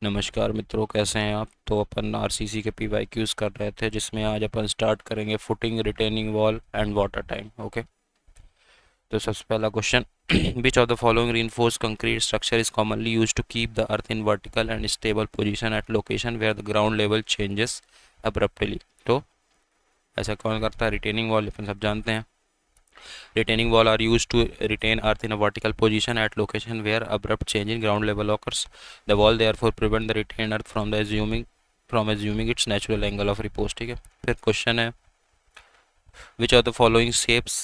नमस्कार मित्रों, कैसे हैं आप। तो अपन आरसीसी के पीवाईक्यूज कर रहे थे, जिसमें आज अपन स्टार्ट करेंगे footing, retaining wall and water time. Okay, तो सबसे पहला question. Which of the following reinforced concrete structure is commonly used to keep the earth in vertical and stable position at location where the ground level changes abruptly। तो ऐसा कौन करता है? Retaining wall अपन सब जानते हैं। Retaining wall are used to retain earth in a vertical position at location where abrupt change in ground level occurs. The wall therefore prevent the retained earth from assuming its natural angle of repose। ठीक है, फिर question है, which of the following shapes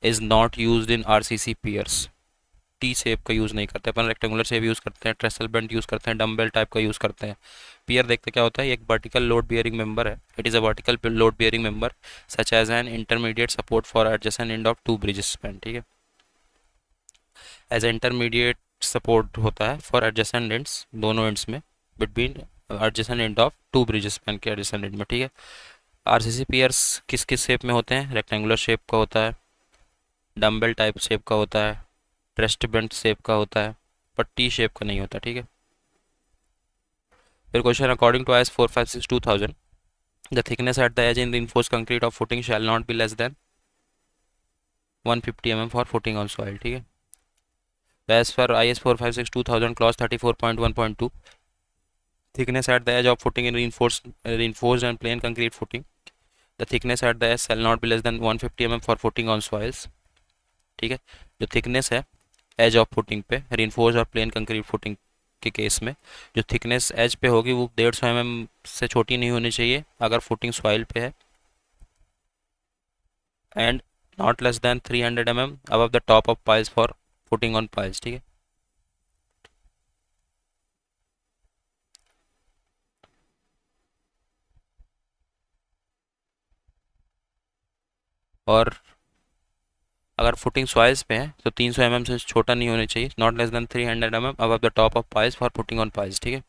is not used in RCC piers। T shape का use नहीं करते अपन, rectangular shape use करते हैं, ट्रेसल bent use करते हैं, डम्बेल टाइप का यूज़ करते हैं। पियर देखते क्या होता है, एक वर्टिकल लोड बियरिंग मेंबर है। It is a vertical load bearing member such as an intermediate support for adjacent end of two bridges span. ठीक है, एज इंटरमीडिएट सपोर्ट होता है फॉर एडजेसेंट एंड्स, दोनों एंड्स में, between adjacent end of two bridges span के adjacent end में। ठीक है, आरसीसी पियर्स किस किस शेप में होते हैं? रेक्टेंगुलर शेप का होता है, डम्बेल टाइप शेप का होता है, ट्रेस्ट बेंट शेप का होता है, पर टी शेप का नहीं होता। ठीक है, फिर question, according to IS 456/2000 the thickness at the edge in reinforced concrete of footing shall not be less than 150 mm for footing on soil। ठीक है, as per IS 456/2000 clause 34.1.2 thickness at the edge of footing in reinforced and plain concrete footing, the thickness at the edge shall not be less than 150 mm for footing on soils। ठीक है, जो thickness है as of footing पे reinforced और plane concrete footing के case में, जो thickness as पे होगी वो 150 mm से छोटी नहीं होनी चाहिए अगर फुटिंग सॉइल पे है, and not less than 300 mm above the top of piles for footing on piles. ठीक है, और अगर फुटिंग सॉइल्स पे है तो 300 mm से छोटा नहीं होनी चाहिए, not less than 300 mm above the top of piles for footing on piles. ठीक है,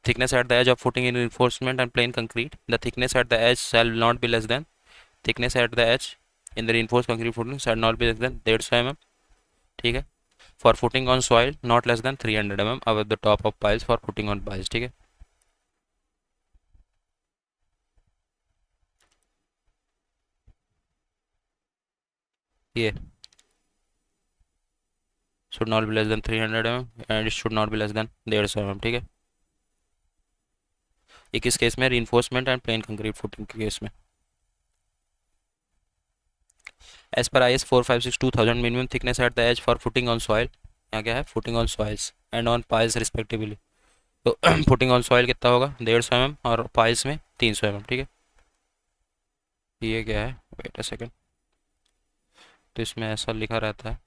thickness at the edge of footing in reinforcement and plain concrete, the thickness at the edge shall not be less than, thickness at the edge in the reinforced concrete footing shall not be less than 150 mm। ठीक है, for footing on soil not less than 300 mm above the top of piles for footing on piles। ठीक है, ये should not be less than 300 mm and it should not be less than 150 mm। ठीक है, ये किस case में? reinforcement and plain concrete footing के case में। As per IS 456/2000 minimum thickness at the edge for footing on soil, यहाँ क्या है? Footing on soils and on piles respectively. तो फुटिंग ऑन सॉइल कितना होगा? 150 mm और पाइल्स में 300 mm। ठीक है, ये क्या है? वेट अ सेकेंड, तो इसमें ऐसा लिखा रहता है,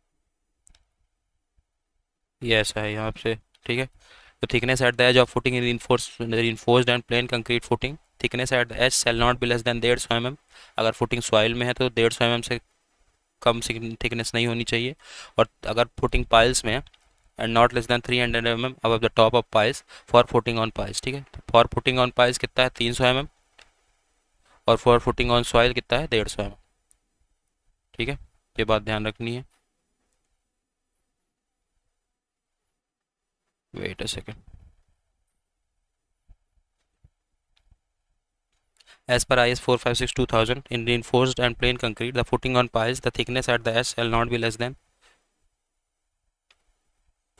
ये ऐसा है यहाँ से। ठीक है, तो thickness at the edge of footing in reinforced and plain concrete footing, thickness at the edge shall not be less than 150 mm। अगर फुटिंग सॉइल में है तो 150 mm से कम थिकनेस नहीं होनी चाहिए, और अगर फुटिंग पाइल्स में है and not less than 300 mm above the top of piles for footing on piles. ठीक है, फॉर फुटिंग ऑन पाइल्स कितना है? 300 mm, और फॉर फुटिंग ऑन सॉइल कितना है? 150 mm। ठीक है, ये बात ध्यान रखनी है। Wait a second, as per IS 456/2000 in reinforced and plain concrete the footing on piles, the thickness at the edge shall not be less than,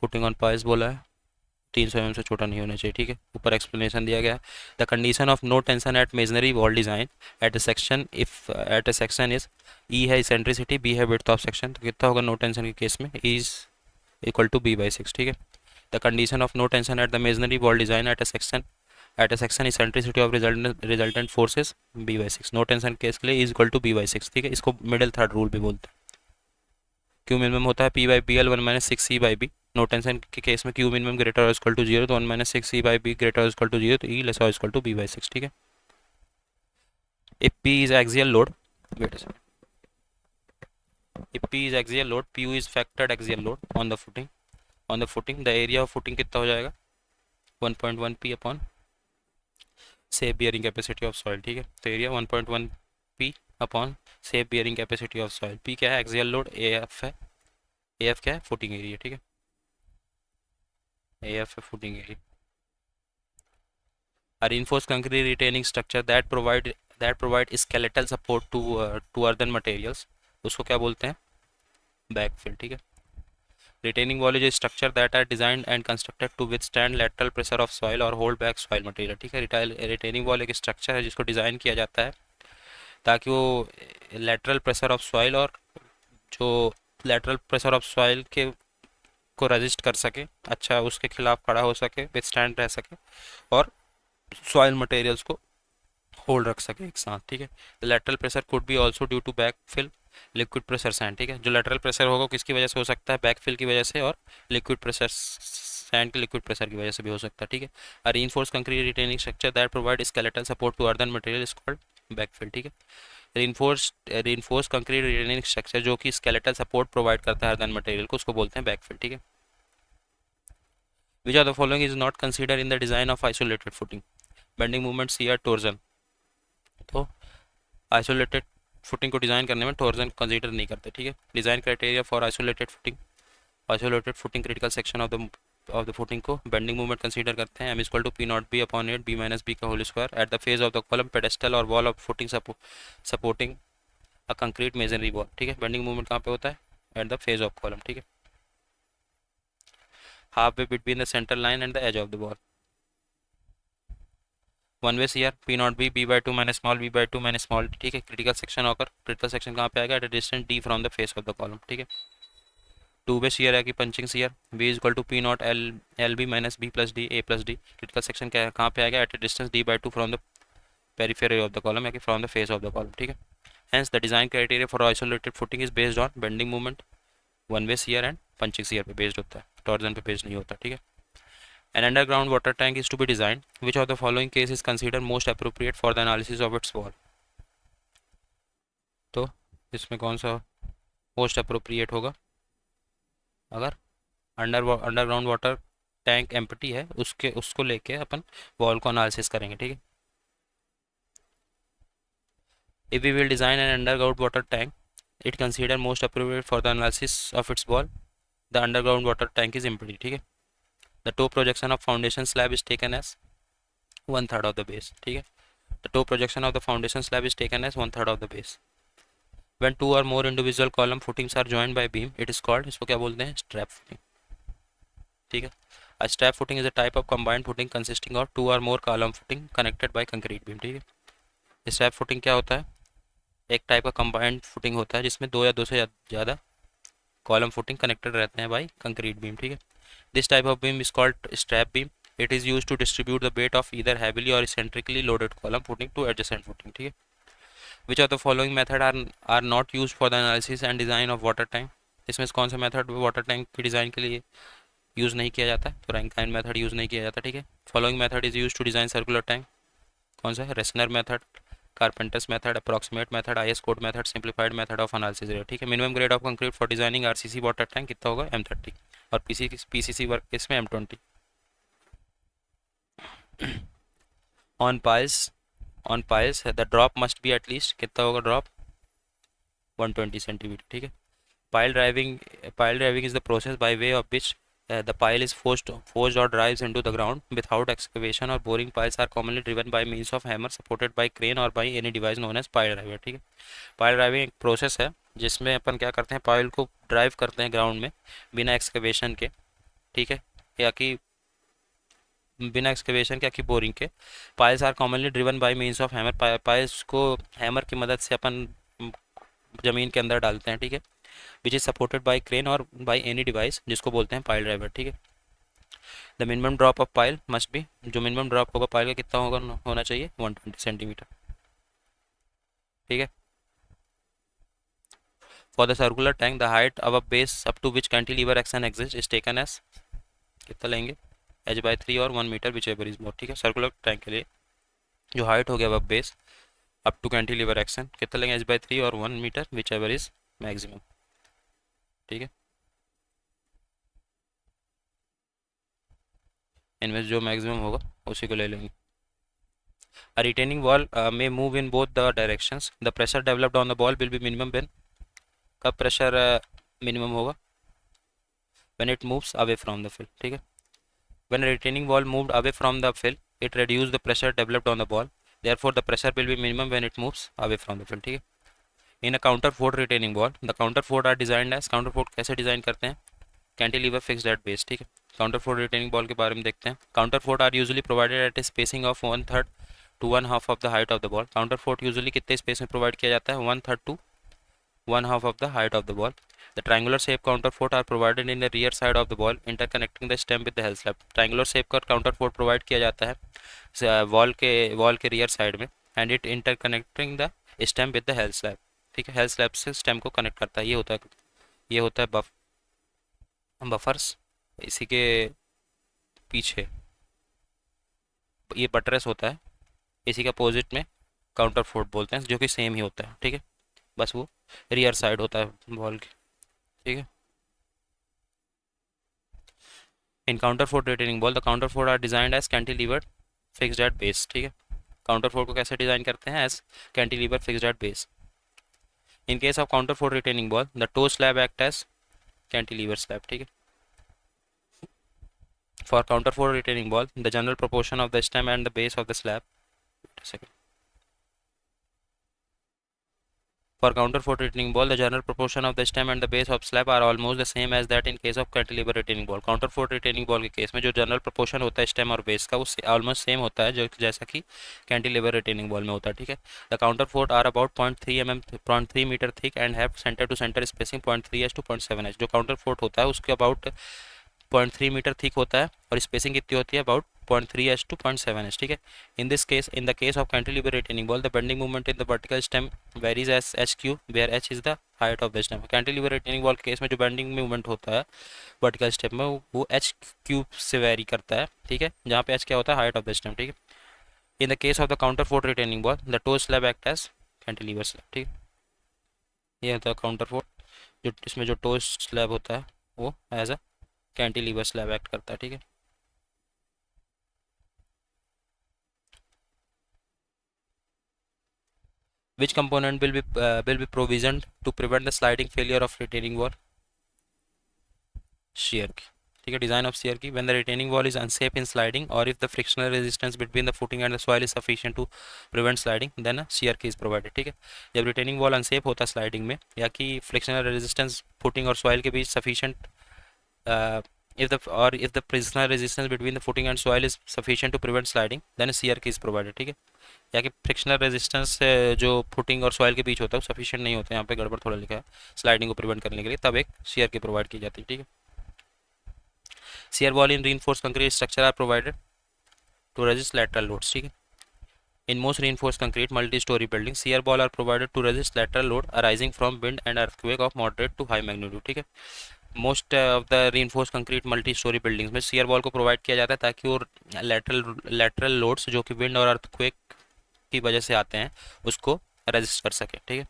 footing on piles बोला है 300 mm से छोटा नहीं होना चाहिए। ठीक है, ऊपर एक्सप्लेनेशन दिया गया है, the condition of no tension at masonry wall design at a section, if at a section is E है इसेंट्रिसिटी, बी है विड्थ ऑफ सेक्शन, तो कितना होगा नो टेंशन के केस में? Is equal to B/6। ठीक है, the condition of no tension at the masonry wall design at a section eccentricity of resultant forces B/6। No tension case के लिए is equal to B/6। ठीक है, इसको middle third rule भी बोलते हैं। क्यू मिनिमम होता है P/BL 1-6 C/B। नो टेंशन के केस में क्यू मिनिमम ग्रेटर और इक्वल टू 0, तो 1-6 C/B ग्रेटर और इक्वल टू 0, तो E लेस और इक्वल टू B/6। ठीक है, if P is axial load, wait a second, if P is axial load, Pu is factored axial load on the footing, the area of footing कितना हो जाएगा? 1.1 P upon safe bearing capacity of soil. ठीक है, तो area 1.1 P upon safe bearing capacity of soil. P क्या है? Axial load, AF है, AF क्या है? Footing area. ठीक है, AF है footing area. A reinforced concrete retaining structure that provide skeletal support to earthen materials, उसको क्या बोलते हैं? बैकफिल, ठीक है। Retaining wall is structure that are designed and constructed to withstand lateral pressure of soil और hold back soil material, ठीक है। Retaining wall एक स्ट्रक्चर है जिसको डिज़ाइन किया जाता है ताकि वो लेटरल प्रेशर ऑफ सॉइल और जो लेटरल प्रेशर ऑफ सॉइल के को रेजिस्ट कर सके, अच्छा उसके खिलाफ खड़ा हो सके, विथस्टैंड रह सके, और सॉइल मटेरियल्स को होल्ड रख सके एक साथ, ठीक है। The lateral pressure could be also due to backfill liquid pressure sand, ठीक है। जो लेटरल प्रेशर होगा किसकी वजह से हो सकता है? बैकफिल की वजह से, और लिक्विड प्रेशर सैंड के लिक्विड प्रेशर की वजह से भी हो सकता है, ठीक है। A reinforce concrete retaining structure that provide skeletal support to earthen material is called backfill, ठीक है। रीइंफोर्स कंक्रीट रिटेनिंग स्ट्रक्चर जो कि स्केलेटल सपोर्ट प्रोवाइड करता है अर्दन मटेरियल को, उसको बोलते हैं बैकफिल, ठीक है। Which are the following is not consider in the design of isolated footing? Bending movement, shear, torsion. तो आइसोलेटेड फुटिंग को डिज़ाइन करने में टोर्जन कंसीडर नहीं करते, ठीक है। Design criteria for isolated footing, isolated footing critical section of the footing को bending movement consider करते हैं। M equal to P naught B upon eight B minus B का whole square at the face of the column pedestal और wall of footing supporting a concrete masonry wall, ठीक है। Bending movement कहाँ पे होता है? At the face of column, ठीक है। Half way between the centre line and the edge of the wall. One way CR P naught B B by two minus small B by two minus small, ठीक है। Critical section होकर critical section कहाँ पे आएगा? At a distance D from the face of the column, ठीक है। Two way CR है कि punching CR B is equal to P naught L L B minus B plus D A plus D. Critical section क्या है, कहाँ पे आएगा? At a distance D by two from the periphery of the column, या कि from the face of the column, ठीक है। Hence the design criteria for isolated footing is based on bending movement, one way CR and punching CR पे based होता है, torsion पे based नहीं होता, ठीक है। An underground water tank is to be designed. Which of the following case is considered most appropriate for the analysis of its wall? तो इसमें कौन सा मोस्ट अप्रोप्रिएट होगा? अगर अंडरग्राउंड वाटर टैंक एम्प्टी है, उसको लेके अपन वॉल को एनालिसिस करेंगे, ठीक है। If we will design an underground water tank, it consider most appropriate for the analysis of its wall, the underground water tank is empty, ठीक है। The top projection of foundation slab is taken as one third of the base, ठीक है। The top projection of the foundation slab is taken as one third of the base. When two or more individual column footings are joined by beam, it is called, इसको क्या बोलते हैं? Strap footing, ठीक है। A strap footing is a type of combined footing consisting of two or more column footing connected by concrete beam, ठीक है। Strap footing क्या होता है? एक टाइप का कंबाइंड फुटिंग होता है जिसमें दो या दो से ज़्यादा कॉलम फुटिंग कनेक्टेड रहते हैं बाई कंक्रीट बीम, ठीक है। This type of beam is called strap beam. It is use to distribute the weight of either heavily or eccentrically loaded column footing to adjacent footing, ठीक है। Which of the following method are not use for the analysis and design of water tank? इसमें से कौन सा method water tank की design के लिए use नहीं किया जाता है? तो रैंकाइन मेथड यूज़ नहीं किया जाता, ठीक है। Following method is use to design circular tank, कौन सा है? Reissner method, carpenters method, approximate method, IS code method, simplified method of analysis, ठीक है। Minimum grade of concrete for designing RCC water tank कितना होगा? M30, और PCC work इसमें M20। On piles the drop must be at least कितना होगा drop? 120 centimetre, ठीक है। Pile driving is the process by way of which the pile is forced or drives into the ground without excavation, or boring piles are commonly driven by means of hammer supported by crane or by any device known as pile driver, ठीक है। Pile driving एक process है जिसमें अपन क्या करते हैं? Pile को drive करते हैं ग्राउंड में बिना एक्सकवेशन के, ठीक है, या कि बिना एक्सकवेशन के या कि बोरिंग के। Piles are commonly driven by means of hammer, piles को हैमर की मदद से अपन ज़मीन के अंदर डालते हैं, ठीक है। Which is supported by crane or by any device जिसको बोलते हैं पाइल ड्राइवर, ठीक है। The minimum drop of pile must be, जो मिनिमम ड्रॉप होगा पाइल का कितना होना चाहिए? 120 सेंटीमीटर, ठीक है। For the circular tank the height of base up to which cantilever action exist is taken as, कितना लेंगे? h/3 और 1 metre whichever is more, ठीक है। सर्कुलर टैंक के लिए जो हाइट हो गया अब base up to cantilever action कितना लेंगे? h/3 और 1 metre whichever is maximum, ठीक है। इनमें जो मैक्सिमम होगा उसी को ले लेंगे। A retaining wall may move in both the directions. The pressure developed on the wall will be minimum when, कब प्रेशर मिनिमम होगा? When it moves away from the fill, ठीक है। When a retaining wall moved away from the fill, it reduce the pressure developed on the ball, therefore the pressure will be minimum when it moves away from the field, ठीक है। In a counterfort retaining wall, the counterfort are designed as, counterfort कैसे design करते हैं, cantilever fixed at base, ठीक है। Counterfort retaining wall के बारे में देखते हैं। Counterfort are usually provided at a spacing of 1/3 to 1/2 of the height of the wall. Counterfort usually कितने स्पेस में प्रोवाइड किया जाता है, 1/3 to 1/2 of the height of the ball. The triangular shape counter fort are provided in the rear side of the ball, interconnecting the stem with the hull slab. Triangular shape का counter fort provide किया जाता है wall के rear side में, and it interconnecting the stem with the hull slab, ठीक है। hull slab से stem को connect करता है। ये होता है बफर्स। इसी के पीछे ये बटरेस होता है, इसी के अपोजिट में काउंटर फोर्ट बोलते हैं, जो कि सेम ही होता है, ठीक है। बस वो रियर साइड होता है बॉल की, ठीक है। In counterfort retaining wall, the counterfort are designed as cantilevered fixed at base, ठीक है। काउंटर फोर्ट को कैसे डिजाइन करते हैं, as cantilever fixed at base. In case of counterfort retaining wall, the toe slab act as cantilever slab, ठीक है। For counterfort retaining wall, the general proportion of the stem and the base of the slab, For counter fort retaining ball, the general proportion of the stem and the base of slab are almost the same as that in case of cantilever retaining ball. Counter fort retaining ball के case में जो general proportion होता है stem और base का, वो almost same होता है जो जैसा कि कैंटिलीवर रिटेनिंग बॉल में होता है, ठीक है। The counterfort are about 0.3 metre thick and have centre to centre spacing 0.3 to 0.7 जो काउंटर फोर्ट होता है उसके अबाउट 0.3 मीटर थिक होता है और स्पेसिंग कितनी होती है, अबाउट 0.3 to 0.7, ठीक है। In the case of cantilever retaining wall, the bending movement in the vertical stem varies as H cube, where H is the height of the stem. Cantilever retaining wall के case में जो bending movement होता है vertical stem में, वो H cube से very करता है, ठीक है, जहाँ पे एच क्या होता है, हाइट ऑफ द स्टेम, ठीक है। In the case of the counterfort retaining wall, the toe slab act as cantilever slab, ठीक है। ये होता है काउंटर फोर्ट, जो इसमें जो टो स्लैब होता है वो as a cantilever slab act करता है, ठीक है। Which component will be provisioned to prevent the sliding failure of retaining wall? Shear की, ठीक है। डिजाइन ऑफ shear की, when the retaining wall is unsafe in sliding or if the frictional resistance between the footing and the soil is sufficient to prevent sliding, then a shear की is provided, ठीक है। जब retaining wall unsafe होता है sliding में, या कि frictional resistance footing और soil के बीच sufficient if the frictional resistance between the footing and soil is sufficient to prevent sliding, then a shear की is provided, ठीक है। या कि फ्रिक्शनल रेजिस्टेंस जो फुटिंग और सॉइल के बीच होता है वो सफिशिएंट नहीं होता है, यहाँ पे गड़बड़ थोड़ा लिखा है, स्लाइडिंग को प्रिवेंट करने के लिए, तब एक शेयर की प्रोवाइड की जाती है, ठीक है। Shear wall in reinforce concrete structure are provided to resist lateral loads, ठीक है। In most reinforce concrete multi storey building, shear wall are provided to resist lateral load arising from wind and earthquake of moderate to high magnitude, ठीक है। Most of the reinforce concrete multi storey buildings में shear wall को provide किया जाता है ताकि वो lateral loads जो कि विंड और अर्थक्वेक की वजह से आते हैं उसको रेजिस्ट कर सके, ठीक है।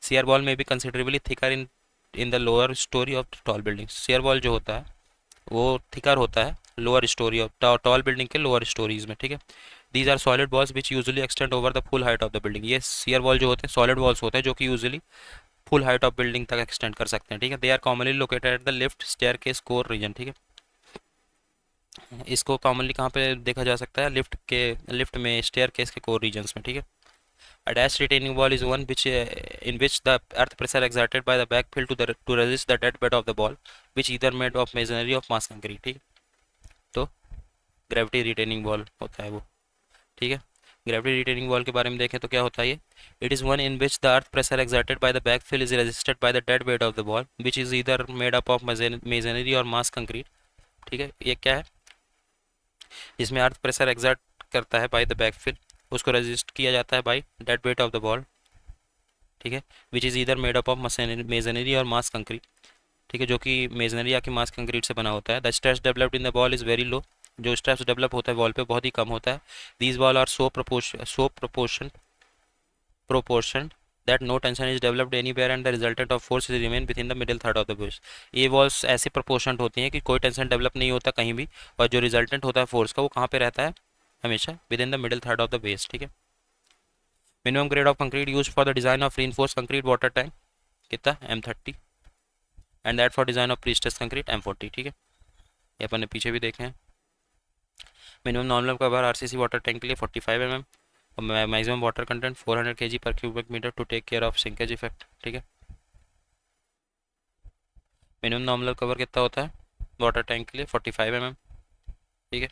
शेयर वॉल में भी considerably thicker in the lower storey of tall building, shear wall जो होता है वो थिकर होता है lower storey of tall building के लोअर स्टोरीज में, ठीक है। These are solid walls which usually extend over the full height of the building, ये शेयर वॉल जो होते हैं सॉलिड वॉल्स होते हैं जो कि usually full height of building तक एक्सटेंड कर सकते हैं, ठीक है। They are commonly located at the lift staircase core region, ठीक है। इसको कॉमनली कहाँ पे देखा जा सकता है, लिफ्ट में स्टेयरकेस के कोर रीजन्स में, ठीक है। A dash retaining wall is one in which the earth pressure exerted by the backfill to resist the dead bed of the ball, which either made of masonry or mass concrete, ठीक है। तो gravity retaining wall होता है वो, ठीक है। Gravity retaining wall के बारे में देखें तो क्या होता है ये, it is one in which the earth pressure exerted by the backfill is resisted by the dead weight of the ball which is either made up of masonry और मास कंक्रीट, ठीक है। ये क्या है, इसमें अर्थ प्रेशर एक्सर्ट करता है by the backfill, उसको रेजिस्ट किया जाता है by dead weight of the wall, ठीक है। Which is either made up of masonry और मास कंक्रीट, ठीक है, जो कि मेजनरी या कि मास कंक्रीट से बना होता है। The stress developed in the ball is very low, जो स्ट्रेस डेवलप होता है बॉल पे बहुत ही कम होता है। These wall are so proportion that no tension is developed anywhere and the resultant of force is remain within the middle third of the base। ये walls ऐसे प्रोपोर्शनट होती हैं कि कोई टेंशन डेवलप नहीं होता कहीं भी, और जो रिजल्टेंट होता है फोर्स का वो कहाँ पे रहता है, हमेशा with in the middle third of the base, ठीक है। Minimum grade of concrete use for the design of reinforce concrete water tank कितना, M30, and that for design of prestress concrete M40, ठीक है। ये अपन ने पीछे भी देखे हैं। Minimum nominal cover RCC water tank के लिए 45 mm और maximum water content 400 kg per cubic metre to take care of shrinkage effect. ठीक है, मिनिमम नॉमिनल कवर कितना होता है वाटर टैंक के लिए 45 mm। ठीक है,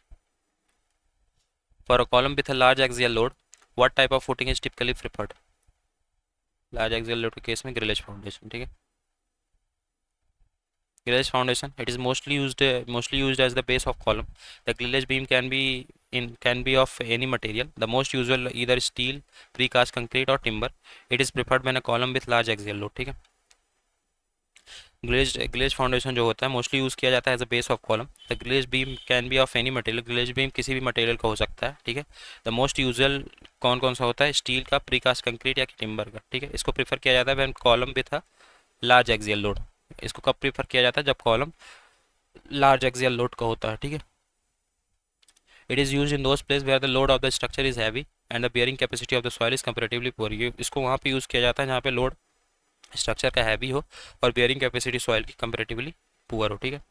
for a column with a large axial load what type of footing is typically preferred. Large axial load के केस में ग्रिलेज फाउंडेशन। ठीक है, grillage foundation, it is mostly used as the base of column. The grillage beam can be of any material, the most usual either steel, precast concrete or timber. It is preferred when a column with large axial load। ठीक है, glaze foundation जो होता है mostly use किया जाता है as a base of column. The grade beam can be of any material, grade beam किसी भी मटेरियल का हो सकता है। ठीक है, द मोस्ट यूजुअल कौन कौन सा होता है, स्टील का, प्रीकास्ट कंक्रीट या टिम्बर का। ठीक है, इसको प्रीफर किया जाता है when column with a large axial load. इसको कब प्रीफर किया जाता है, जब कॉलम लार्ज एक्सियल लोड का होता है। ठीक है, it is use in those place where the load of the structure is heavy and the bearing capacity of the soil is comparatively poor. ये इसको वहाँ पे यूज़ किया जाता है जहाँ पे लोड स्ट्रक्चर का हैवी हो और बियरिंग कैपेसिटी सॉइल की कंपेरेटिवली पुअर हो। ठीक है,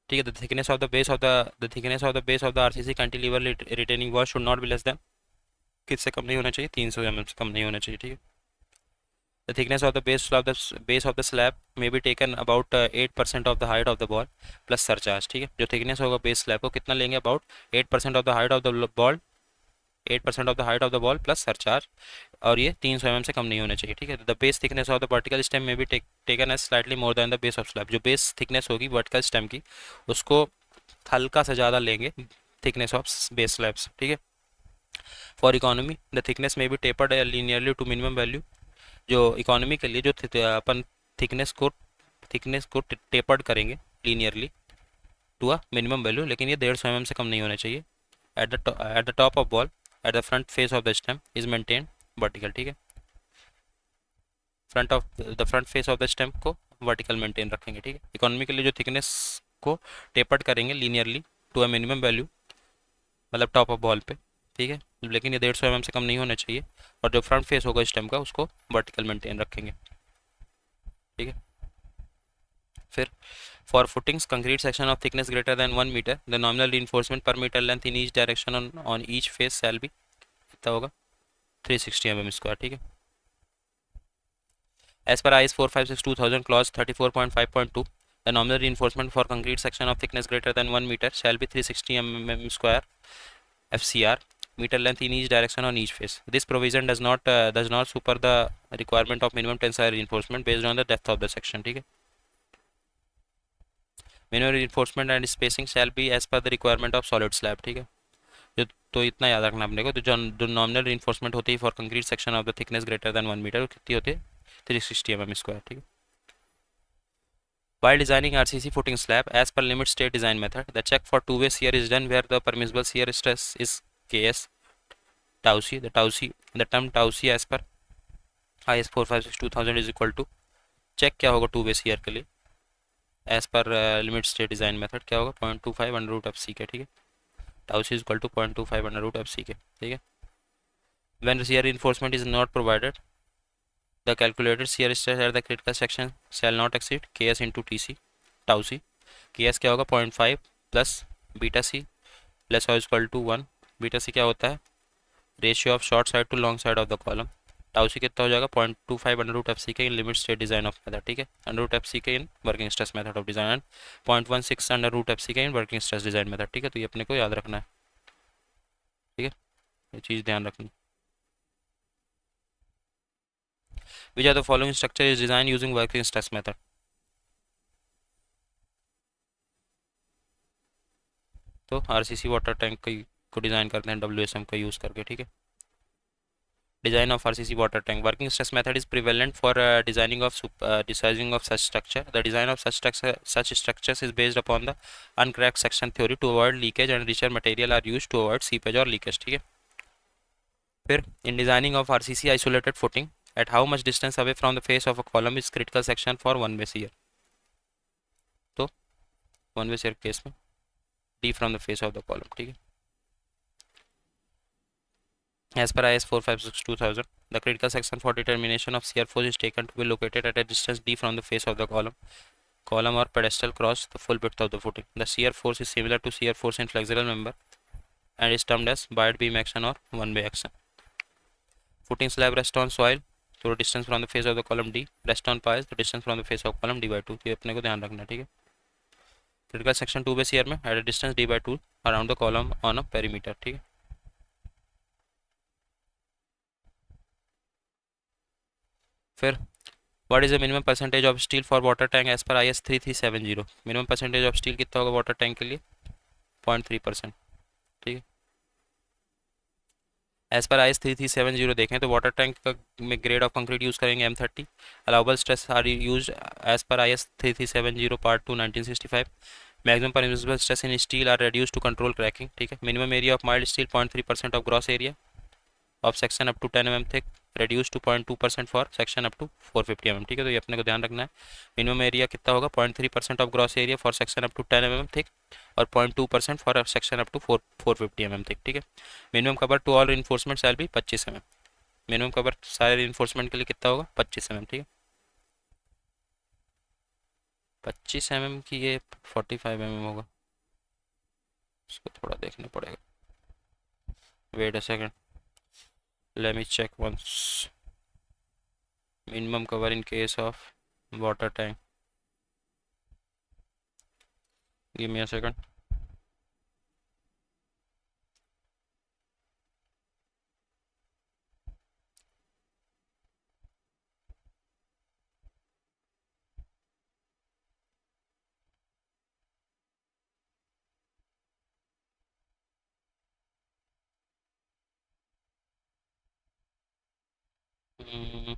ठीक है, the thickness of the base of the RCC cantilever retaining wall should not be less then, किससे कम नहीं होना चाहिए, 300 mm से कम नहीं होना चाहिए। ठीक है, the thickness of the base of the slab may be taken about 8% of the height of the ball plus surcharge। ठीक है, जो थिकनेस होगा बेस स्लैब को कितना लेंगे, about 8% of the height of the ball, 8% of the height of the ball plus surcharge, और ये 300 mm से कम नहीं होना चाहिए। ठीक है, the base thickness of the vertical stem में भी taken as slightly more than the base of slab. जो बेस थिकनेस होगी वर्टिकल स्टेम की उसको हल्का से ज़्यादा लेंगे थिकनेस ऑफ बेस स्लैब्स। ठीक है, फॉर इकोनॉमी द थिकनेस में भी tapered linearly to minimum value. जो इकोनॉमी के लिए जो अपन थिकनेस को टेपर्ड करेंगे linearly to a minimum value, लेकिन ये 150 mm से कम नहीं होना चाहिए। At the top of wall at the front face of the stem is maintain vertical. ठीक है, front face of the stem को वर्टिकल मेंटेन रखेंगे। ठीक है, इकोनॉमी के लिए जो थिकनेस को टेपर्ड करेंगे linearly to a minimum value, मतलब टॉप ऑफ बॉल पे। ठीक है, लेकिन ये 150 mm से कम नहीं होना चाहिए, और जो फ्रंट फेस होगा स्टेम का उसको वर्टिकल मेंटेन रखेंगे। ठीक है, फिर for footings concrete section of thickness greater than 1 metre the nominal reinforcement per metre length in each direction on each face shall be, कितना होगा, 360 mm स्क्वायर। ठीक है, as per IS 456/2000 clause 34.5.2 the nominal reinforcement for concrete section of thickness greater than 1 meter shall be 360 mm square FCR, meter length in each direction on each face. This provision does not super the requirement of minimum tensile reinforcement based on the depth of the section। ठीक है, minimum reinforcement and spacing shall be as per the requirement of solid slab। ठीक है, जो तो इतना याद रखना अपने को, तो जो नॉमिनल reinforcement होती है for concrete section of the thickness greater than 1 metre कितनी होती है, 360 mm स्क्वायर। ठीक है, while designing RCC footing slab as per limit state design method, the check for two-way shear is done where the permissible shear stress is Ks tau c। The term tau c as per IS 456/2000 is equal to, check क्या होगा two way shear के लिए as per limit state design method, क्या होगा 0.25 under root F C K. ठीक है, tau C is equal to 0.25 under root F C K. ठीक है, when shear reinforcement is not provided the calculated shear stress at the critical section shall not exceed Ks into Tc tau c। Ks क्या होगा 0.5 plus beta C plus और equal to 1। Beta C क्या होता है, ratio of short side to long side of the column. Tau C कितना हो जाएगा 0.25 under root F C के in limit state design of method. ठीक है, अंडर रूट एफ सी के in working stress method of design, 0.16 under root F C के in working stress design method. ठीक है, तो ये अपने को याद रखना है। ठीक है, ये चीज़ ध्यान रखनी। Which of the following structure is designed using working stress method? तो आरसीसी वाटर टैंक को डिज़ाइन करते हैं WSM का यूज़ करके। ठीक है, design of RCC water tank working stress method is prevalent for designing of such structure. The design of such structures is based upon the uncracked section theory to avoid leakage and richer material are used to avoid seepage और leakage. ठीक है, फिर in designing of RCC isolated footing at how much distance away from the face of a column is critical section for one way shear? तो one way shear case में D from the face of the column। ठीक है, as per IS 456/2000 the critical section for determination of shear force is taken to be located at a distance D from the face of the column। column or pedestal cross the full width of the footing. The shear force is similar to shear force in flexible member and is termed as bight beam action or one-way action. Footing slab rest on soil, so the distance from the face of the column D. Rest on piles, the distance from the face of column D/2. ये अपने को ध्यान रखना है, ठीक है. Critical section 2 बेस shear में at a distance D/2 around the column on a perimeter, ठीक है. फिर what is the minimum percentage of steel for water tank as per IS 3370. Minimum percentage of steel कितना होगा वाटर टैंक के लिए? 0.3%, ठीक है. एज पर IS 3370 देखें तो वाटर टैंक का में ग्रेड ऑफ कंक्रीट यूज़ करेंगे M30. Allowable stress are use as per IS 3370 part 2 1965. Maximum permissible stress in steel are reduce to control cracking, ठीक है. Minimum area of mild steel 0.3% of gross area of section up to 10 mm thick reduced to 0.2% for section up to 450 mm, ठीक है. तो ये अपने को ध्यान रखना है. मिनिमम एरिया कितना होगा? 0.3% of gross area for section up to 10 mm thick और 0.2% for section up to 450 mm thick, ठीक है. Minimum cover to all reinforcement shall be 25 mm. Minimum cover सारे इन्फोर्समेंट के लिए कितना होगा? 25 mm, ठीक है. 25 mm की ये 45 mm होगा, इसको थोड़ा देखना पड़ेगा. Wait a second, let me check once. Minimum cover in case of water tank, give me a second. Hmm,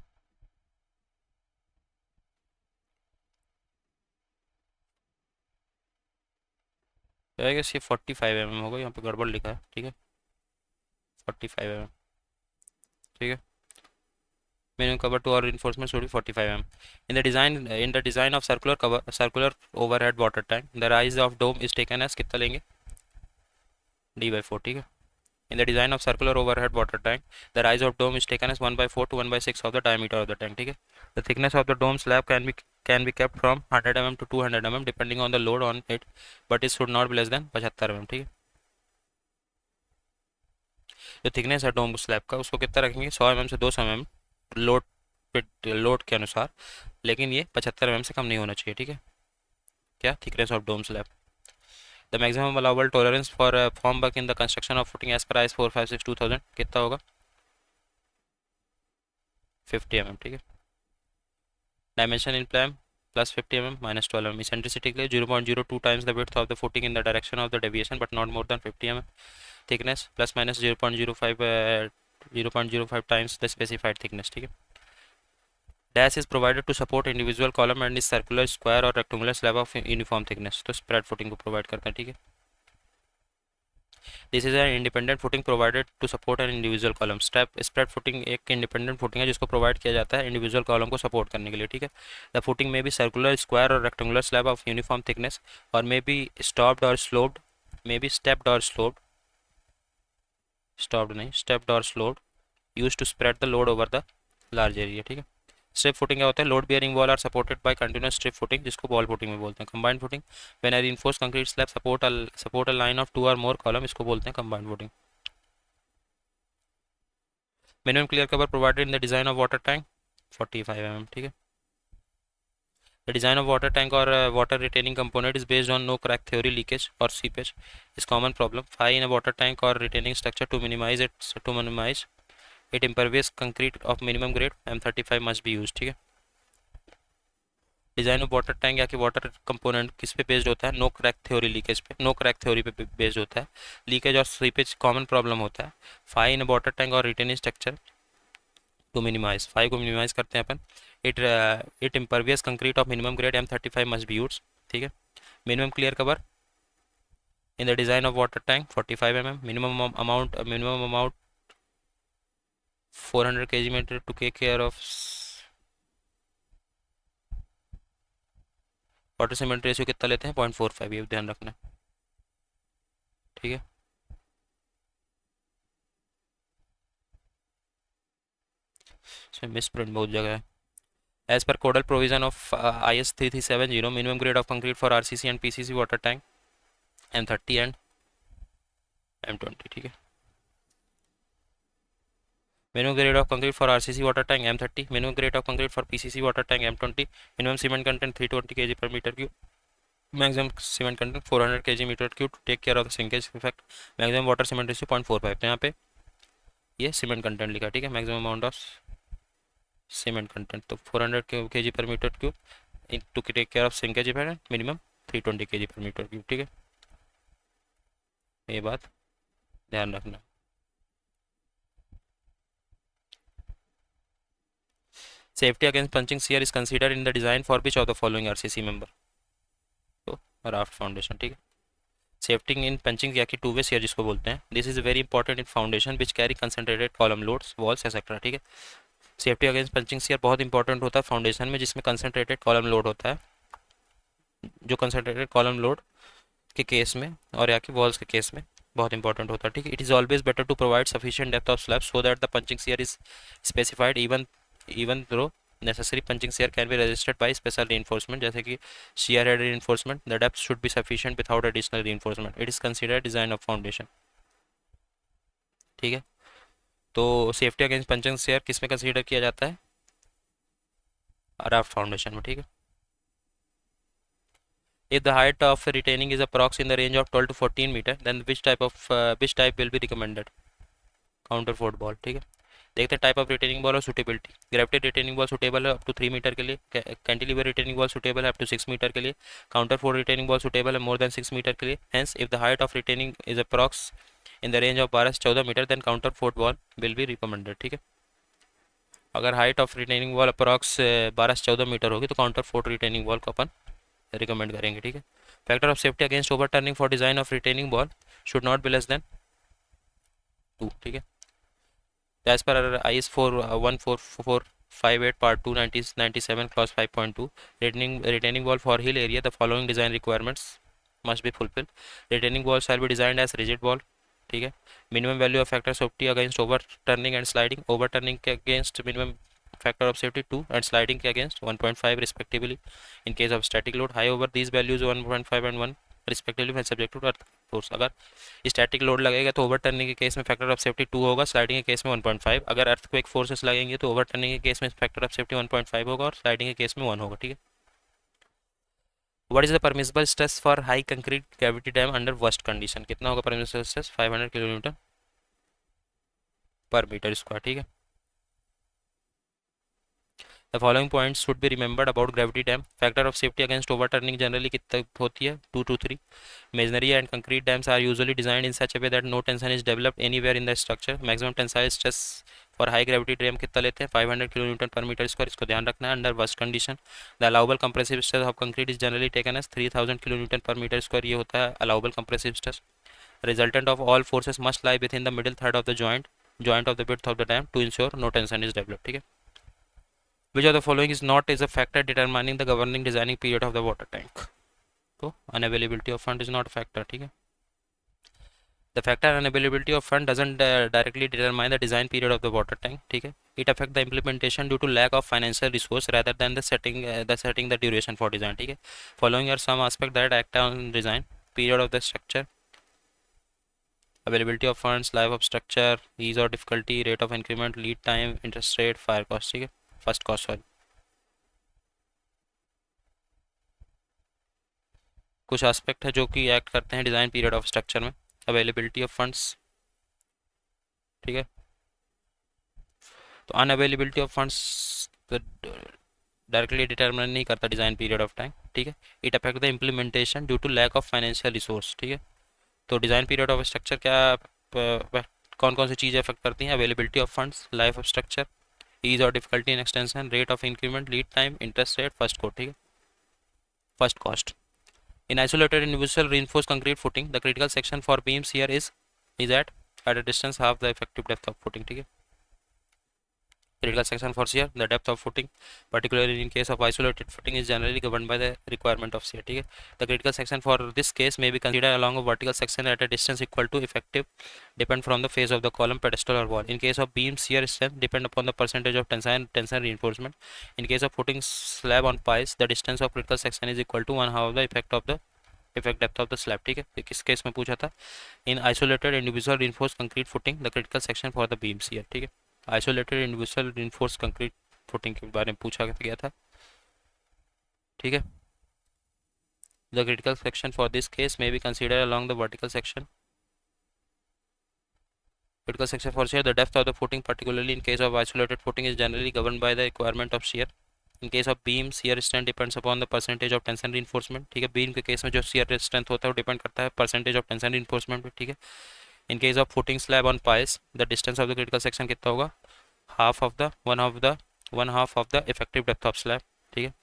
I guess ये 45 mm होगा, यहाँ पे गड़बड़ लिखा है, ठीक है. 45 mm, ठीक है. Minimum cover to all reinforcement should be 45 mm. In the design of circular overhead water tank, the rise of dome is taken as कितना लेंगे? D/4, ठीक है. In the design of circular overhead water tank, the rise of dome is taken as 1/4 to 1/6 of the diameter of the tank, ठीक है. The thickness of the dome slab can be kept from 100 mm to 200 mm depending on the load on it, but it should not be less than 75 mm, ठीक है. जो thickness है डोम slab का उसको कितना रखेंगे? 100 mm से 200 mm लोड लोड के अनुसार, लेकिन ये 75 mm से कम नहीं होना चाहिए, ठीक है. क्या thickness of dome slab? The maximum allowable tolerance for formwork in the construction of footing as per IS 456/2000 कितना होगा? 50 mm, ठीक है. Dimension in plan plus 50 mm minus 12 mm. Eccentricity के लिए 0.02 times the width of the footing in the direction of the deviation but not more than 50 mm. Thickness plus minus 0.05 times the specified thickness, ठीक है. Dash is provided to support individual column and is circular square और rectangular slab of uniform thickness. तो spread footing को provide करते हैं, ठीक है. This is an independent footing provided to support an individual column. Spread footing एक independent footing है जिसको प्रोवाइड किया जाता है इंडिविजुअल कॉलम को सपोर्ट करने के लिए, ठीक है. The footing may be circular square और rectangular slab of uniform thickness और मे बी स्टॉप्ड और स्लोप्ड, मे बी स्टेप्ड और स्लोप्ड, स्टॉप्ड नहीं स्टेप्ड और sloped, use to spread the load over the large area, ठीक है. Strip footing क्या होता है? Load bearing wall are supported by continuous strip footing जिसको बॉल फुटिंग में बोलते हैं. Combined footing when a reinforced concrete slab support a line of 2 और मोर कॉलम, इसको बोलते हैं combined footing. Minimum clear cover provided in the design of water tank 45 mm, ठीक है. The design of water tank or water retaining component is based on no crack theory. Leakage or seepage is common problem. Fire in a water tank or retaining structure to minimize it impervious concrete of minimum grade M35 must be used, ठीक है. Design of water tank या कि water component किस पे based होता है? No crack theory leakage पे, no crack theory पे बेस्ड होता है. लीकेज और सीपेज कॉमन प्रॉब्लम होता है. फायर इन वाटर टैंक और retaining structure to minimise, fire को मिनिमाइज करते हैं अपन. It it impervious concrete of minimum grade M35 must be used, ठीक है. Minimum clear cover in the design of water tank 45 mm. Minimum amount 400 kg metre to care of water cement ratio कितना लेते हैं? 0.45, ये ध्यान रखना है, ठीक है. इसमें मिस प्रिंट बहुत जगह है. As per codal provision of IS 3370, minimum grade of concrete for RCC and PCC water tank M30 and M20, ठीक है। minimum grade of concrete for RCC water tank M30, minimum grade of concrete for PCC water tank M20, minimum cement content 320 kg per meter cube, maximum cement content 400 kg meter cube to take care of the sinkage effect, maximum water cement ratio 0.45। तो यहाँ पे ये cement content लिखा, ठीक है, maximum amount of cement content तो 400 kg per metre cube to take care of shrinkage effect, minimum 320 kg per metre cube, ठीक है, ये बात ध्यान रखना। Safety against punching shear is considered in the design for which of the following RCC member, तो raft foundation, ठीक है। Safety in punching या कि टू वे सीयर जिसको बोलते हैं, this is very important in foundation which carry concentrated column loads walls etcetera, ठीक है। सेफ्टी अगेंस्ट पंचिंग सीयर बहुत इंपॉर्टेंट होता है फाउंडेशन में जिसमें कंसंट्रेटेड कॉलम लोड होता है, जो कंसंट्रेटेड कॉलम लोड के केस में और या कि वॉल्स के केस में बहुत इंपॉर्टेंट होता है, ठीक है। It is always better to provide sufficient depth of slab so that the punching shear is specified even though necessary punching shear can be registered by special reinforcement, जैसे कि shear head reinforcement, the depth should be sufficient without additional reinforcement, it is considered design of foundation, ठीक है। तो safety against punching shear किस में consider किया जाता है, राफ्ट फाउंडेशन में, ठीक है। If the height of retaining is approx in the range of 12 to 14 meter, then which type will be recommended? Counterfort ball, ठीक है। देखते हैं टाइप ऑफ रिटेनिंग बॉल और suitability. Gravity retaining ball suitable है up to 3 metre के लिए, cantilever retaining ball suitable है up to 6 metre के लिए, काउंटरफोर्ट रिटेनिंग बॉल सुटेबल है मोर देन 6 मीटर के लिए। Hence if the height of retaining is approx in the range of 12 से 14 metre then counterfort wall will be recommended, ठीक है। अगर height of retaining wall approx 12 से 14 मीटर होगी तो काउंटरफोर्ट रिटेनिंग बॉल को अपन रिकमेंड करेंगे, ठीक है। Factor of safety against overturning for design of retaining wall should not be less than 2, ठीक है। As per IS 41458 part 2 97 clause 5.2 retaining wall for hill area the following design requirements must be fulfilled. Retaining wall shall be designed as rigid wall, ठीक है। Minimum value of factor safety against overturning and sliding, overturning के against minimum factor of safety 2 and sliding के against 1.5 respectively. In case of static load, high over these values 1.5 and 1 respectively when subject to earth force. अगर static load लगेगा तो over turning के case में factor of safety 2 होगा, sliding के case में 1.5। अगर अर्थक्वेक फोर्सेस लगेंगे तो ओवर टर्निंग के केस में फैक्टर ऑफ सेफ्टी 1.5 होगा और स्लाइडिंग के केस में 1 होगा, ठीक है। What is the permissible stress for high concrete gravity dam under worst condition, कितना होगा परमिसिबल स्ट्रेस, 500 किलोमीटर पर मीटर स्क्वायर, ठीक है। The following points should be remembered about gravity dam. Factor of safety against overturning generally कितना होती है, 2 to 3. Masonry and concrete dams are usually designed in such a way that no tension is developed anywhere in the structure. Maximum tensile stress for high gravity dam कितना लेते हैं, 500 kilonewton per meter square, इसको ध्यान रखना है। Under worst condition, the allowable compressive stress of concrete is generally taken as 3000 kilonewton per meter square, ये होता है allowable compressive stress. Resultant of all forces must lie within the middle third of the joint of the width of the dam to ensure no tension is developed, ठीक है। Which of the following is not is a factor determining the governing designing period of the water tank? तो unavailability of fund is not a factor, ठीक है। The factor unavailability of fund doesn't directly determine the design period of the water tank, ठीक है। It affect the implementation due to lack of financial resource rather than the setting the duration for design, ठीक है। Following are some aspects that act on design period of the structure: availability of funds, life of structure, ease or difficulty, rate of increment, lead time, interest rate, fire cost, ठीक है, first cost. Sorry, कुछ aspect है जो कि एक्ट करते हैं design period of structure में। अवेलेबिलिटी ऑफ फंड्स, ठीक है। तो unavailability of funds directly determine नहीं करता डिज़ाइन पीरियड ऑफ टाइम, ठीक है। It affect the implementation due to lack of financial resource, ठीक है। तो डिज़ाइन पीरियड ऑफ स्ट्रक्चर क्या कौन कौन सी चीज़ें अफेक्ट करती हैं, availability of funds, life of structure, ease or difficulty in extension, rate of increment, lead time, interest rate, first cost, ठीक है, first cost. In isolated individual reinforced concrete footing, the critical section for beams here is at a distance half the effective depth of footing, ठीक है। Critical section for shear, the depth of footing, particularly in case of isolated footing, is generally governed by the requirement of shear. ठीक है. The critical section for this case may be considered along a vertical section at a distance equal to effective depend from the face of the column, pedestal or wall. In case of beam, shear strength depend upon the percentage of tensile reinforcement. In case of footing slab on piles, the distance of critical section is equal to one half of the effect depth of the slab. ठीक है. किस case में पूछा था? In isolated individual reinforced concrete footing, the critical section for the beam shear. ठीक है. Isolated individual reinforced concrete footing के बारे में पूछा गया था. ठीक है. The critical section for this case may be consider along the vertical section. Critical section for shear, the depth of the footing, particularly in case of isolated footing, is generally governed by the requirement of shear. In case of beam, shear strength depends upon the percentage of tension reinforcement. ठीक है. Beam के case में जो shear strength होता है वो depend करता है percentage of tension reinforcement पे. ठीक है. In case of footing slab on piles, the distance of the critical section कितना होगा? one half of the effective depth of slab. ठीक है.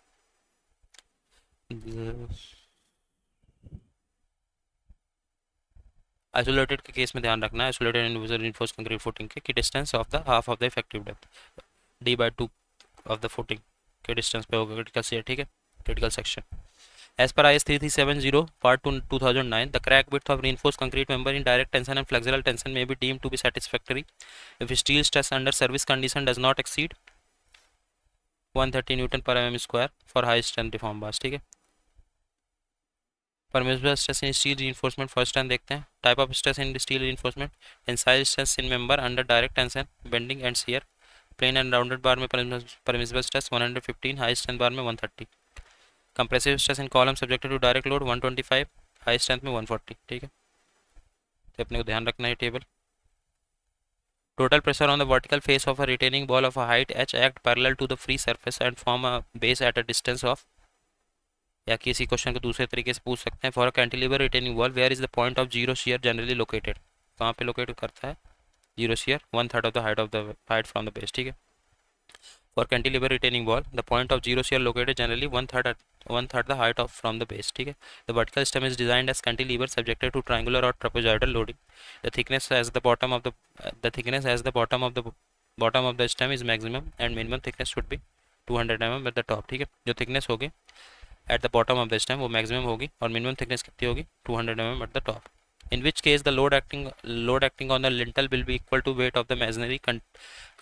आइसोलेटेड के केस में ध्यान रखना है isolated individual reinforced concrete footing के distance of the half of the effective depth d/2 of the footing के डिस्टेंस पे होगा क्रिटिकल शेयर. ठीक है. Critical section as per IS 3370 part 2 2009, the crack width of reinforced concrete member in direct tension and flexural tension may be deemed to be satisfactory if steel stress under service condition does not exceed 130 Newton per mm square for high strength deformed bars. ठीक है. Permissible stress in steel reinforcement first time देखते हैं. Type of stress in steel reinforcement, tensile stress in member under direct tension, bending and shear. Plain and rounded bar में permissible stress 115, high strength bar में 130. Compressive stress in column subjected to direct load 125, high strength में 140. ठीक है. तो अपने को ध्यान रखना है table. Total pressure on the vertical face of a retaining wall of a height h act parallel to the free surface and form a base at a distance of. या किसी क्वेश्चन को दूसरे तरीके से पूछ सकते हैं. For a cantilever retaining wall where is the point of zero shear generally located. कहाँ पे लोकेट करता है zero shear? 1/3 of the height from the base. ठीक है. For cantilever retaining wall, the point of zero shear located generally one third the height of from the base. ठीक है. The vertical stem is designed as cantilever subjected to triangular or trapezoidal loading. The thickness as the bottom of the stem is maximum and minimum thickness should be 200 mm at the top. ठीक है. जो thickness होगी at the bottom of the stem वो maximum होगी और minimum thickness कितनी होगी? 200 mm at the top. In which case the load acting on the lintel will be equal to weight of the masonry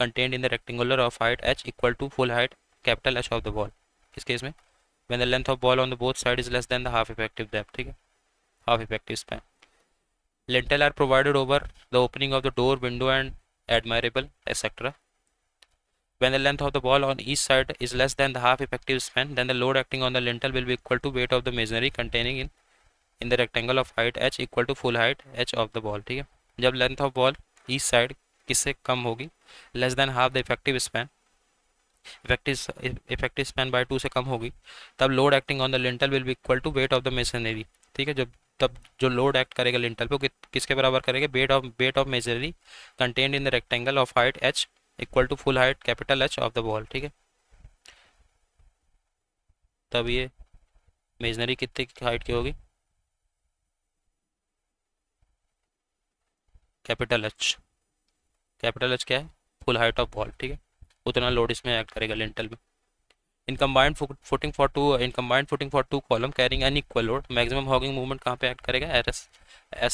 contained in the rectangular of height h equal to full height capital H of the wall. किस case में? When the length of wall on the both side is less than the half effective depth. ठीक है. half effective span. Lintel are provided over the opening of the door, window and admirable etc. When the length of the wall on each side is less than the half effective span, then the load acting on the lintel will be equal to weight of the masonry containing in the rectangle of height h equal to full height h of the wall. ठीक है. जब length of wall east side किससे कम होगी? Less than half the effective span, effective span by 2 से कम होगी, तब load acting on the lintel will be equal to weight of the masonry. ठीक है. जब तब जो लोड एक्ट करेगा लिंटल पे किसके बराबर करेगा? Weight of masonry contained in the rectangle of height h equal to full height capital H of the wall. ठीक है. तब ये मेसनरी कितने की हाइट की होगी? Capital H. कैपिटल H क्या है? Full height of wall. ठीक है. उतना लोड इसमें एक्ट करेगा लिंटल में. In combined footing for two column carrying an equal load, maximum hogging movement कहाँ पे एक्ट करेगा? As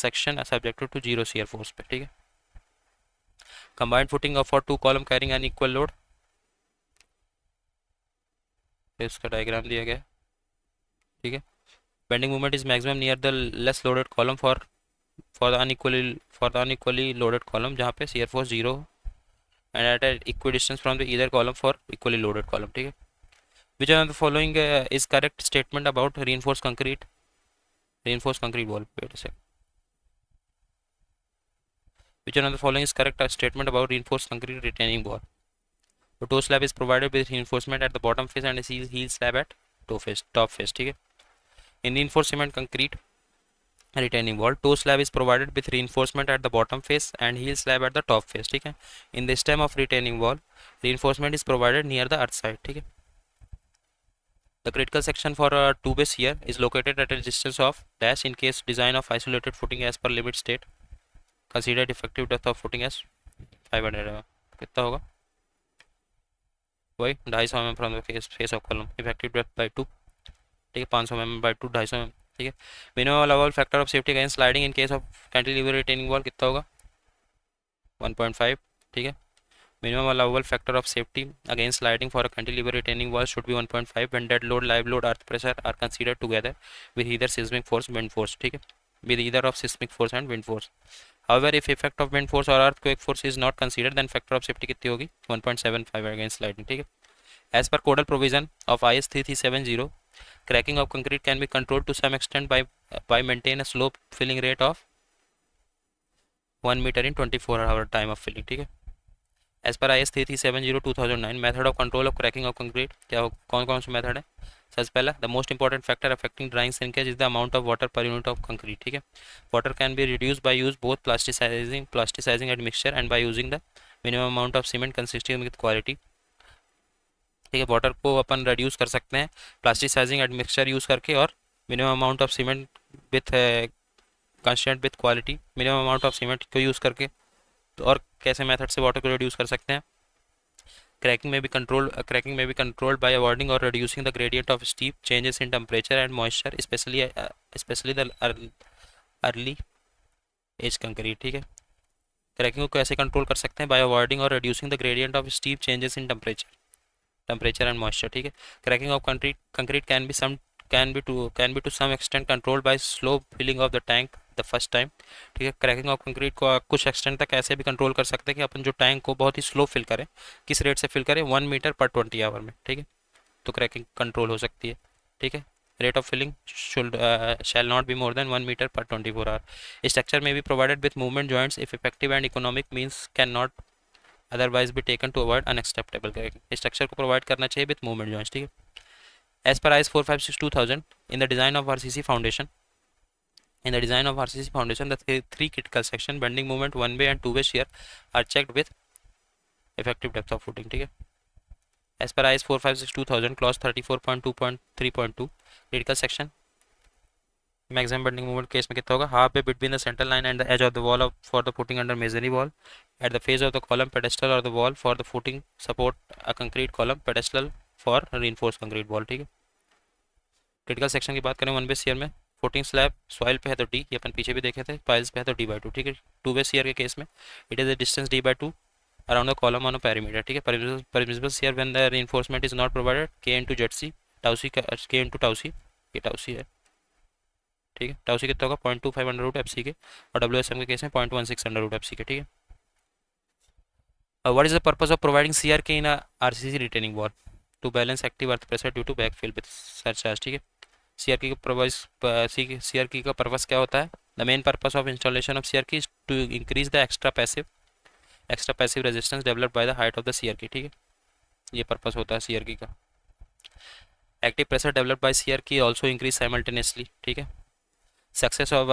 section subjected to zero shear force पे. ठीक है. Combined footing for two column carrying an equal load, इसका diagram दिया गया. ठीक है. Bending movement is maximum near the less loaded column for the unequally loaded column जहाँ पे shear force 0 and at an equidistance from the either column for equally loaded column. ठीक है. Which one of the following is correct statement about reinforced concrete wall? Wait a second. Which one of the following is correct statement about reinforced concrete retaining wall? The toe slab is provided with reinforcement at the bottom face and a heel slab at top face. ठीक है. In reinforced cement concrete retaining wall, toe slab is provided with reinforcement at the bottom face and heel slab at the top face. ठीक है. In the stem of retaining wall, reinforcement is provided near the earth side. ठीक है. The critical section for a two base shear is located at a distance of dash in case design of isolated footing as per limit state. Considered effective depth of footing as 500 कितना होगा? वही 250 mm from the face of column, effective depth by 2, ठीक है, 500 mm by 2, 250 mm, ठीक है। Minimum allowable factor of safety against sliding in case of cantilever retaining wall कितना होगा? 1.5, ठीक है। Minimum allowable factor of safety against sliding for a cantilever retaining wall should be 1.5 when dead load, live load, earth pressure are considered together with either seismic force, wind force, ठीक है, with either of seismic force and wind force. However, if effect of wind force or earthquake force is not considered, then factor of safety कितनी होगी? 1.75 against sliding, ठीक है। As per codal provision of IS 3370, cracking of concrete can be controlled to some extent by maintain a slope filling rate of 1 meter in 24-hour time of filling, ठीक है। As per IS 3370/2009 method of control of cracking of concrete क्या हो, कौन कौन से method है? सबसे पहला, the most important factor affecting drying shrinkage is the amount of water per unit of concrete, ठीक है। Water can be reduce by use both plasticizing and mixture and by using the minimum amount of cement consisting with quality, ठीक है। Water को अपन reduce कर सकते हैं plasticising and mixture use करके और minimum amount of cement with consistent with quality, minimum amount of cement को use करके। तो और कैसे मेथड से वाटर को रिड्यूस कर सकते हैं? Cracking may be controlled by avoiding or reducing the gradient of steep changes in temperature and moisture, especially the early age concrete, ठीक है। क्रैकिंग को कैसे कंट्रोल कर सकते हैं? बाय अवॉइडिंग और reducing the gradient of steep changes in temperature and moisture, ठीक है। Cracking of concrete can be to some extent controlled by slow filling of the tank the first time, ठीक है। Cracking of concrete को कुछ extent तक ऐसे भी control कर सकते हैं कि अपन जो टैंक को बहुत ही स्लो फिल करें, किस रेट से फिल करें? 1 मीटर पर 20 आवर में, ठीक है। तो क्रैकिंग कंट्रोल हो सकती है, ठीक है। Rate of filling shall not be more than 1 metre per 24 hour. Structure में be provided with movement joints if effective and economic means can not otherwise be taken to avoid unacceptable cracking. Structure को provide करना चाहिए with movement joints, ठीक है। As per IS 456/2000 in the design of RCC foundation, the three critical section bending moment, one way and two way shear are checked with effective depth of footing, ठीक है। As per IS 456/2000 clause 34.2.3.2 critical section maximum bending moment case में कितना होगा? Half way between the centre line and the edge of the wall for the footing under masonry wall at the face of the column pedestal और the wall for the footing support a concrete column pedestal for reinforce concrete wall, ठीक है। Critical section की बात करें one base shear में, footing slab soil पे है तो डी, ये अपन पीछे भी देखे थे, पाइल्स पे है तो D/2, ठीक है। टू वे ईयर के केस में it is the distance D/2 around the column on a perimeter, ठीक है। Permissible shear when the reinforcement is not provided K/ZC tau C K/टाउसी, ये टाउसी है, ठीक है। टाउसी कितना होगा? 0.25 अंडर रूट FC के, और WSM के केस में 0.16 अंडर रूट FC के, ठीक है। What is the purpose of providing CRK in RCC retaining wall? To balance active earth pressure due to backfill with surcharge, ठीक है। CRK का पर्पस क्या होता है? The main purpose of installation of CRK is to increase the extra passive resistance developed by the height of the CRK, ठीक है। ये purpose होता है CRK का। Active pressure developed by CRK also increase simultaneously, ठीक है। Success of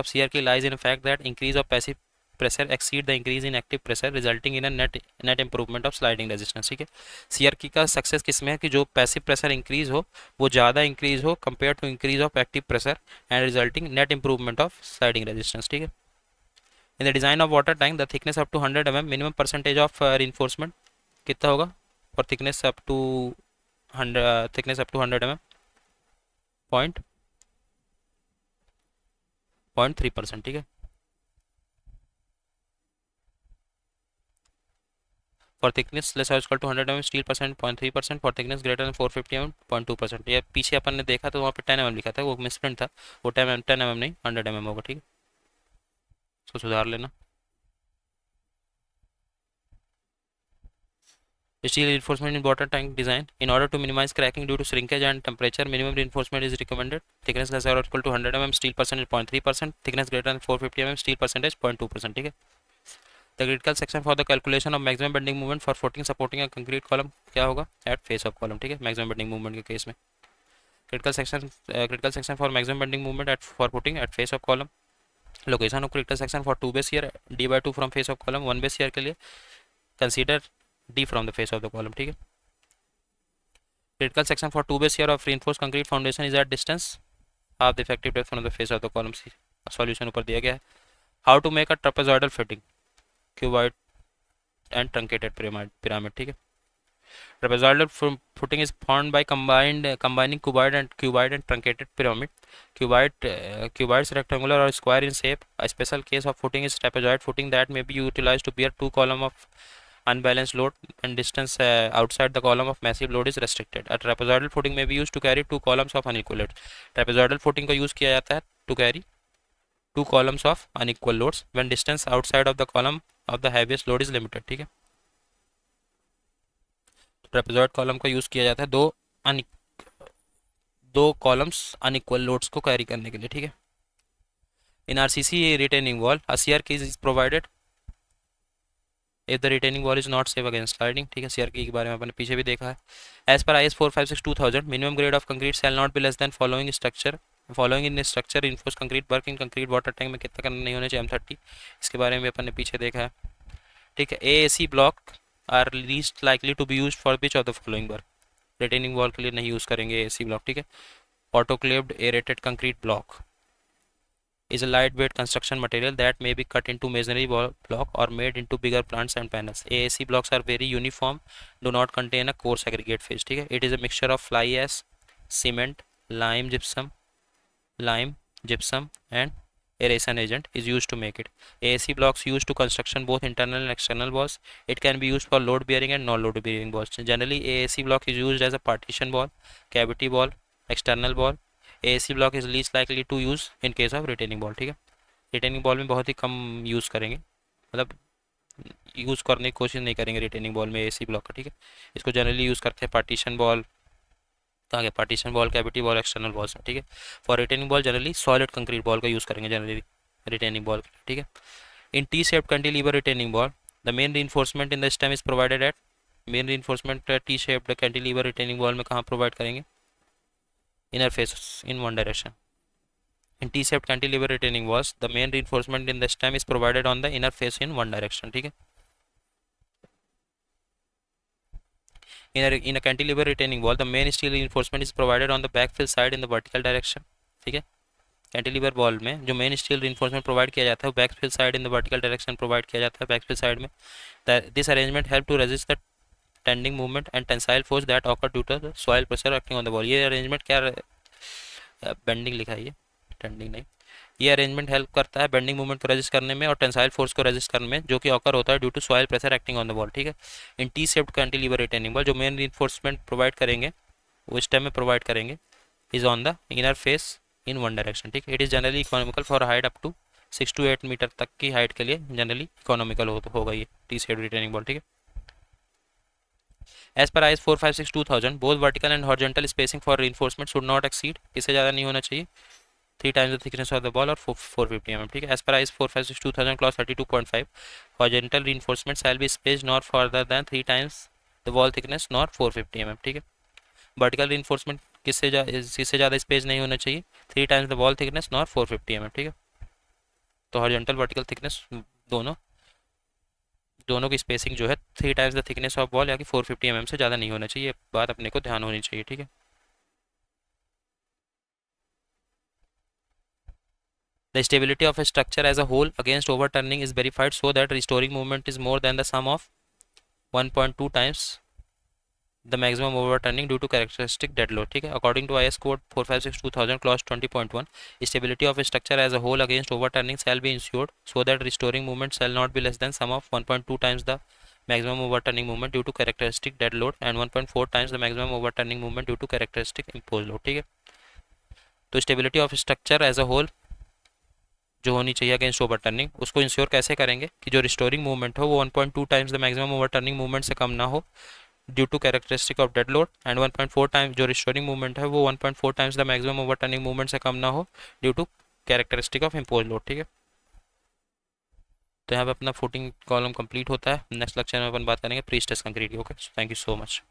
CRK lies in the fact that increase of passive pressure exceed the increase in active pressure resulting in a net improvement of sliding resistance, ठीक है। CRK का success किसमें है? कि जो passive pressure increase हो वो ज़्यादा इंक्रीज हो compare to increase of active pressure and resulting net improvement of sliding resistance, ठीक है। In the design of water tank the thickness up to 100 mm minimum percentage of reinforcement कितना होगा? और thickness up to 100 mm 0.3%, ठीक है। For thickness less और equal to 100 mm steel percent 0.3%, for thickness greater than 450 mm 0.2%। ये पीछे अपन ने देखा तो वहाँ पे 10 mm लिखा था, वो मिसप्रिंट था, वो 10 mm नहीं 100 mm होगा, ठीक है। इसको सुधार लेना। Steel reinforcement in water tank design. In order to minimize cracking due to shrinkage and temperature, minimum reinforcement is recommended. Thickness less or equal to 100 mm, steel percentage 0.3%, thickness greater than 450 mm, steel percentage 0.2%, ठीक है। The critical section for the calculation of maximum bending moment for footing supporting a concrete column क्या होगा? At face of column, ठीक है। maximum bending moment के case में critical section for maximum bending moment for footing at face of column. Location of critical section for two base shear D/2 from face of column, one base shear के लिए consider D from the face of the column, ठीक है। Critical section for two base shear of reinforced concrete foundation is at distance half the effective depth from the face of the column. Solution ऊपर दिया गया है। How to make a trapezoidal fitting, cuboid and truncated pyramid, ठीक है। Trapezoidal footing is formed by combining cuboid and truncated pyramid. Cuboids rectangular or square in shape. A special case of footing is trapezoid footing that may be utilized to bear two columns of unbalanced load when distance outside the column of massive load is restricted. A trapezoidal footing may be used to carry two columns of unequal loads. Trapezoidal footing का use किया जाता है to carry two columns of unequal loads when distance outside of the column of the heaviest load is limited. ठीक है, trapezoid column का use किया जाता है दो कॉलम्स अनइक्वल लोड्स को कैरी करने के लिए. ठीक है, इन आरसीसी रिटेनिंग वॉल अ शियर की is provided if the retaining wall is not safe against sliding. ठीक है, शियर की के बारे में अपने पीछे भी देखा है. As per IS 456/2000 minimum grade of concrete shall not be less than following in structure reinforced concrete work in concrete water tank में कितना करना नहीं होना चाहिए M30. इसके बारे में अपन ने पीछे देखा है. ठीक है, AAC block are least likely to be use for which of the following work. Retaining wall के लिए नहीं यूज करेंगे AAC ब्लॉक. ठीक है, autoclaved aerated concrete block is a lightweight construction material that may be cut into masonry block or made into bigger plants and panels. AAC blocks are very uniform, do not contain a coarse aggregate phase. ठीक है, it is a mixture of fly ash, cement, lime, gypsum and aeration agent is used to make it. AAC blocks used to construction both internal and external walls. It can be used for load bearing and non load bearing walls. Generally AAC block is used as a partition wall, cavity wall, external wall. AAC block is least likely to use in case of retaining wall. ठीक है, retaining wall में बहुत ही कम use करेंगे, मतलब use करने की कोशिश नहीं करेंगे रिटेनिंग बॉल में AAC ब्लॉक का. ठीक है, इसको जनरली यूज़ करते हैं पार्टीशन बॉल, कहाँ के partition wall, cavity wall, external walls. ठीक है, for retaining wall generally solid concrete wall का यूज़ करेंगे जनरली रिटेनिंग बॉल. ठीक है, in T shaped cantilever retaining wall the main reinforcement in the stem is provided at. Main reinforcement T shaped cantilever retaining wall में कहाँ provide करेंगे? Inner face in one direction. In T-shaped cantilever retaining walls, the main reinforcement in the stem is provided on the inner face in one direction. ठीक है, in a cantilever retaining wall, the main steel reinforcement is provided on the backfill side in the vertical direction. ठीक है, cantilever wall में जो main steel reinforcement provide किया जाता है वो backfill side in the vertical direction provide किया जाता है. बैकफिल साइड में this arrangement help to resist the bending movement and tensile force that occur due to the soil pressure acting on the wall. ये arrangement क्या bending लिखा है, ये tending नहीं. ये अरेंजमेंट हेल्प करता है बेंडिंग मूवमेंट को रेजिस्ट करने में और टेंसाइल फोर्स को रेजिस्ट करने में जो कि ऑकर होता है due to soil pressure acting on the wall. ठीक है, in T shaped cantilever retaining wall जो मेन रीइंफोर्समेंट प्रोवाइड करेंगे वो स्टेम में प्रोवाइड करेंगे is on the inner face in one direction. ठीक है, it is generally economical for height up to 6 to 8 metre तक की हाइट के लिए जनरली इकोनॉमिकल होगा ये टी शेप्ड रिटेनिंग वॉल. ठीक है, As per IS 456/2000, both vertical and horizontal spacing for reinforcement should not exceed. इससे ज़्यादा नहीं होना चाहिए 3 times the thickness of the wall और 450 mm. ठीक है, as per IS 456/2000 clause 32.5, horizontal reinforcement shall be spaced not further than 3 times the wall thickness nor 450 mm. ठीक है, vertical reinforcement किससे ज़्यादा स्पेस नहीं होना चाहिए 3 times the wall thickness nor 450 mm. ठीक है, तो horizontal vertical thickness दोनों की स्पेसिंग जो है 3 times the thickness of wall या कि 450 mm से ज़्यादा नहीं होना चाहिए. ये बात अपने को ध्यान होनी चाहिए. ठीक है, the stability of a structure as a whole against overturning is verified so that restoring movement is more than the sum of 1.2 times the maximum overturning due to characteristic dead load. ठीक है, according to IS code 456/2000 clause 20.1, stability of a structure as a whole against overturning shall be ensured so that restoring movement shall not be less than sum of 1.2 times the maximum overturning movement due to characteristic dead load and 1.4 times the maximum overturning movement due to characteristic imposed load. ठीक है, तो stability of structure as a whole जो होनी चाहिए against overturning उसको ensure कैसे करेंगे कि जो रिस्टोरिंग मूवमेंट हो वो 1.2 times the maximum overturning movement से कम ना हो due to characteristic of dead load and 1.4 times जो रिस्टोरिंग मूवमेंट है वो 1.4 times the maximum overturning movement से कम ना हो due to characteristic of impose load. ठीक है, तो यहाँ पे अपना फुटिंग कॉलम कंप्लीट होता है. नेक्स्ट लेक्चर में अपन बात करेंगे प्री स्ट्रेस कंक्रीट की. Okay, thank you so much.